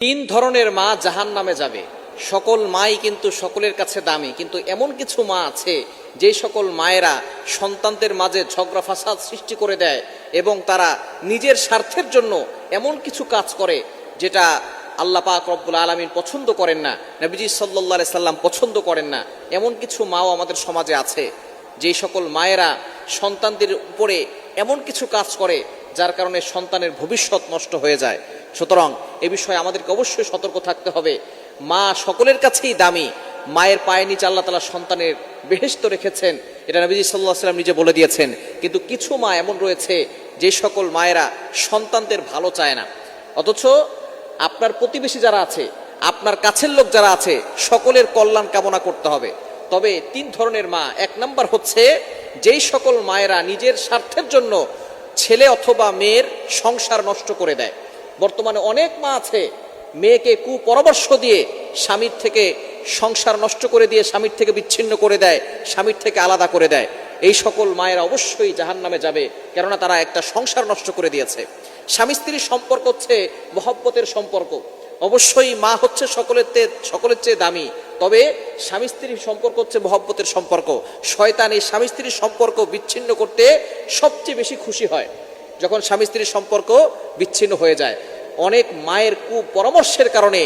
তিন ধরনের মা জাহান্নামে যাবে। সকল মাই কিন্তু সকলের কাছে দামি, কিন্তু এমন কিছু মা আছে যে সকল মায়েরা সন্তানদের মাঝে ঝগড়া ফাসাদ সৃষ্টি করে দেয় এবং তারা নিজের স্বার্থের জন্য এমন কিছু কাজ করে যেটা আল্লাহ পাক রব্বুল আলামিন পছন্দ করেন না, নবীজি সাল্লাল্লাহু আলাইহি সাল্লাম পছন্দ করেন না। এমন কিছু মাও আমাদের সমাজে আছে যে সকল মায়েরা সন্তানদের উপরে এমন কিছু কাজ করে যার কারণে সন্তানের ভবিষ্যৎ নষ্ট হয়ে যায়। সুতরাং এ বিষয়ে আমাদেরকে অবশ্যই সতর্ক থাকতে হবে। মা সকলের কাছেই দামি, মায়ের পায়ে নিচে আল্লাহ তাআলা সন্তানের বেহেশত রেখেছেন, এটা নবীজি সাল্লাল্লাহু আলাইহি সাল্লাম নিজে বলে দিয়েছেন। কিন্তু কিছু মা এমন রয়েছে যে সকল মায়েরা সন্তানদের ভালো চায় না, অথচ আপনার প্রতিবেশী যারা আছে, আপনার কাছের লোক যারা আছে, সকলের কল্যাণ কামনা করতে হবে। তবে তিন ধরনের মা, এক নাম্বার হচ্ছে যেই সকল মায়েরা নিজের স্বার্থের জন্য ছেলে অথবা মেয়ের সংসার নষ্ট করে দেয়। বর্তমানে অনেক মা আছে মেয়েকে কুপরামর্শ দিয়ে স্বামীর থেকে সংসার নষ্ট করে দিয়ে স্বামীর থেকে বিচ্ছিন্ন করে দেয়, স্বামীর থেকে আলাদা করে দেয়। এই সকল মায়েরা অবশ্যই জাহান্নামে যাবে, কেননা তারা একটা সংসার নষ্ট করে দিয়েছে। স্বামী স্ত্রীর সম্পর্ক হচ্ছে মহব্বতের সম্পর্ক। অবশ্যই মা হচ্ছে সকলের চেয়ে দামি, তবে স্বামী স্ত্রীর সম্পর্ক হচ্ছে মহব্বতের সম্পর্ক। শয়তান এই স্বামী স্ত্রীর সম্পর্ক বিচ্ছিন্ন করতে সবচেয়ে বেশি খুশি হয় যখন স্বামী স্ত্রীর সম্পর্ক বিচ্ছিন্ন হয়ে যায়। অনেক মায়ের কুপরামর্শের কারণে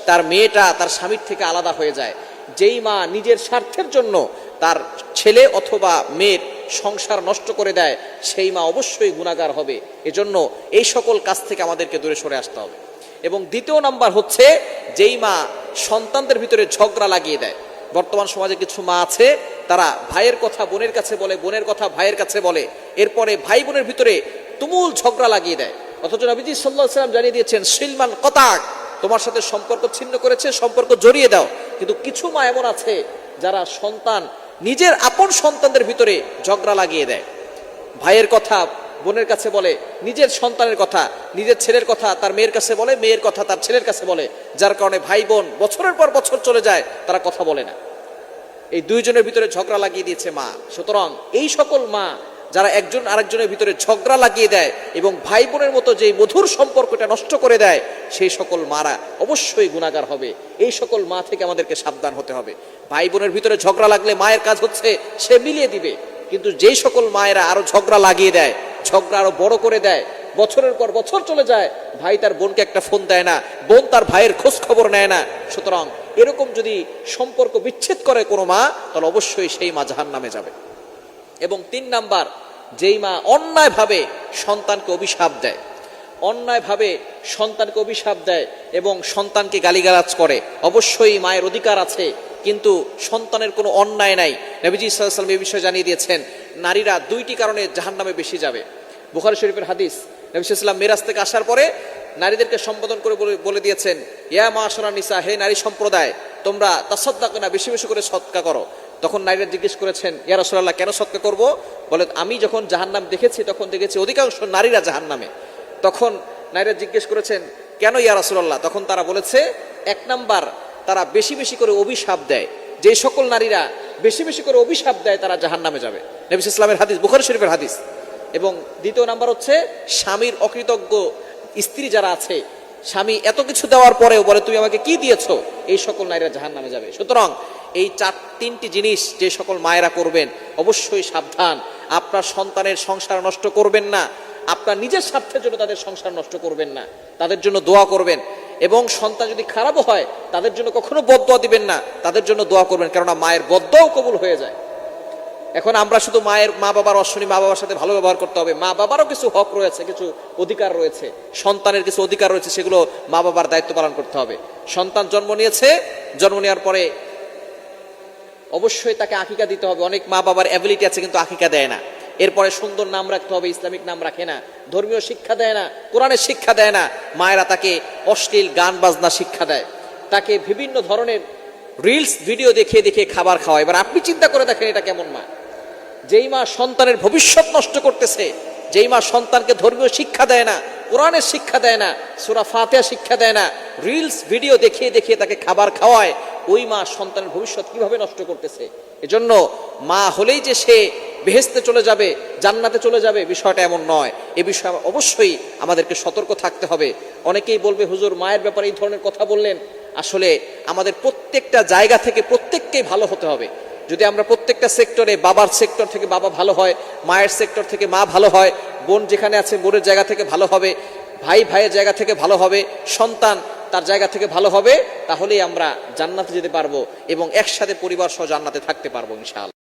তার মেয়েটা তার স্বামীর থেকে আলাদা হয়ে যায়। যেই মা নিজের স্বার্থের জন্য তার ছেলে অথবা মেয়ের সংসার নষ্ট করে দেয়, সেই মা অবশ্যই গুনাহগার হবে। এজন্য এই সকল কাজ থেকে আমাদেরকে দূরে সরে আসতে হবে। এবং দ্বিতীয় নাম্বার হচ্ছে যেই মা সন্তানদের ভিতরে ঝগড়া লাগিয়ে দেয়। বর্তমান সমাজে কিছু মা আছে, তারা ভাইয়ের কথা বোনের কাছে বলে, বোনের কথা ভাইয়ের কাছে বলে, এরপরে ভাই বোনের ভিতরে তুমুল ঝগড়া লাগিয়ে দেয়। অথচ নবীজি সাল্লাল্লাহু আলাইহি সাল্লাম জানিয়ে দিয়েছেন, সিলমান কতাক, তোমার সাথে সম্পর্ক ছিন্ন করেছে, সম্পর্ক জড়িয়ে দাও। কিন্তু কিছু মা এমন আছে যারা নিজের আপন সন্তানদের ভিতরে ঝগড়া লাগিয়ে দেয়। ভাইয়ের কথা বোনের কাছে বলে, নিজের সন্তানের কথা নিজের ছেলের কথা তার মেয়ের কাছে বলে, মেয়ের কথা তার ছেলের কাছে বলে, যার কারণে ভাই বোন বছরের পর বছর চলে যায়, তারা কথা বলে না। এই দুইজনের ভিতরে ঝগড়া লাগিয়ে দিয়েছে মা। সুতরাং এই সকল মা যারা একজন আরেকজনের ভিতরে ঝগড়া লাগিয়ে দেয় এবং ভাই বোনের মতো যে মধুর সম্পর্কটা নষ্ট করে দেয়, সেই সকল মারা অবশ্যই গুনাহগার হবে। এই সকল মা থেকে আমাদেরকে সাবধান হতে হবে। ভাই বোনের ভিতরে ঝগড়া লাগলে মায়ের কাজ হচ্ছে সে মিলিয়ে দিবে, কিন্তু যেই সকল মায়েরা আরো ঝগড়া লাগিয়ে দেয়, ঝগড়া আরো বড় করে দেয়, বছরের পর বছর চলে যায়, ভাই তার বোনকে একটা ফোন দেয় না, বোন তার ভাইয়ের খোঁজ খবর নেয় না। সুতরাং এরকম যদি সম্পর্ক বিচ্ছেদ করে কোনো মা, তাহলে অবশ্যই সেই মা জাহান্নামে যাবে। এবং তিন নাম্বার, যেই মা অন্যায়ভাবে সন্তানকে অভিশাপ দেয়, অন্যায়ভাবে সন্তানকে অভিশাপ দেয় এবং সন্তানকে গালিগালাজ করে, অবশ্যই মায়ের অধিকার আছে, কিন্তু সন্তানের কোনো অন্যায় নাই। নবীজি সাল্লাল্লাহু আলাইহি ওয়াসাল্লাম এই বিষয়ে জানিয়ে দিয়েছেন, নারীরা দুইটি কারণে জাহান্নামে বেশি যাবে। বুখারী শরীফের হাদিস, নবী সাল্লাল্লাহু আলাইহি ওয়াসাল্লাম মিরাজ থেকে আসার পরে নারীদেরকে সম্বোধন করে বলে দিয়েছেন, ইয়া মাশারান নিসা, হে নারী সম্প্রদায়, তোমরা তাসাদদাকনা, বেশি বেশি করে সদকা করো। তখন নারীরা জিজ্ঞেস করেছেন, ইয়া রাসূলুল্লাহ, কেন সদকা করব? বলে, আমি যখন জাহান্নাম দেখেছি তখন দেখেছি অধিকাংশ নারীরা জাহান্নামে। তখন নারীরা জিজ্ঞেস করেছেন, কেন ইয়া রাসূলুল্লাহ? তখন তারা বলেছে, এক নাম্বার, তারা বেশি বেশি করে অভিশাপ দেয়। যে সকল নারীরা বেশি বেশি করে অভিশাপ দেয় তারা জাহান্নামে যাবে। নবী সাল্লাল্লাহু আলাইহি ওয়াসাল্লামের হাদিস, বুখারী শরীফের হাদিস। এবং দ্বিতীয় নাম্বার হচ্ছে স্বামীর অকৃতজ্ঞ স্ত্রী যারা আছে, স্বামী এত কিছু দেওয়ার পরেও বলে, তুমি আমাকে কি দিয়েছো, এই সকল নারীরা জাহান্নামে যাবে। সুতরাং এই তিনটি জিনিস যে সকল মায়েরা করবেন, অবশ্যই সাবধান। আপনার সন্তানের সংসার নষ্ট করবেন না, আপনার নিজের স্বার্থের জন্য তাদের সংসার নষ্ট করবেন না, তাদের জন্য দোয়া করবেন। এবং সন্তান যদি খারাপও হয়, তাদের জন্য কখনো বদদোয়া দিবেন না, তাদের জন্য দোয়া করবেন, কেননা মায়ের বদদোয়াও কবুল হয়ে যায়। এখন আমরা শুধু মা বাবার অশ্বনী, মা বাবার সাথে ভালো ব্যবহার করতে হবে। মা বাবারও কিছু হক রয়েছে, কিছু অধিকার রয়েছে, সন্তানের কিছু অধিকার রয়েছে, সেগুলো মা বাবার দায়িত্ব পালন করতে হবে। সন্তান জন্ম নিয়েছে, জন্ম নেওয়ার পরে অবশ্যই তাকে আকিকা দিতে হবে। অনেক মা বাবার অ্যাবিলিটি আছে কিন্তু আকিকা দেয় না। এরপরে সুন্দর নাম রাখতে হবে, ইসলামিক নাম রাখে না, ধর্মীয় শিক্ষা দেয় না, কোরআনের শিক্ষা দেয় না। মায়েরা তাকে অশ্লীল গান বাজনা শিক্ষা দেয়, তাকে বিভিন্ন ধরনের রিলস ভিডিও দেখিয়ে দেখিয়ে খাবার খাওয়ায়। এবার আপনি চিন্তা করে দেখেন, এটা কেমন মা? যেই মা সন্তানের ভবিষ্যৎ নষ্ট করতেছে, যেই মা সন্তানকে ধর্মীয় শিক্ষা দেয় না, কোরআনের শিক্ষা দেয় না, সূরা ফাতিহা শিক্ষা দেয় না, রিলস ভিডিও দেখিয়ে দেখিয়ে তাকে খাবার খাওয়ায়, ওই মা সন্তানের ভবিষ্যৎ কিভাবে নষ্ট করতেছে? এজন্য মা হলেই যে সে বেহেশতে চলে যাবে, জান্নাতে চলে যাবে, বিষয়টা এমন নয়। এ বিষয়ে অবশ্যই আমাদেরকে সতর্ক থাকতে হবে। অনেকেই বলবে, হুজুর মায়ের ব্যাপারে এই ধরনের কথা বললেন। আসলে আমাদের প্রত্যেকটা জায়গা থেকে প্রত্যেককেই ভালো হতে হবে। যদি আমরা প্রত্যেকটা সেক্টরে, বাবার সেক্টর থেকে বাবা ভালো হয়, মায়ের সেক্টর থেকে মা ভালো হয়, বোন যেখানে আছে বোনের জায়গা থেকে ভালো হবে, ভাই ভাইয়ের জায়গা থেকে ভালো হবে, সন্তান তার জায়গা থেকে ভালো হবে, তাহলেই আমরা জান্নাতে যেতে পারবো এবং একসাথে পরিবার সহ জান্নাতে থাকতে পারবো ইনশাআল্লাহ।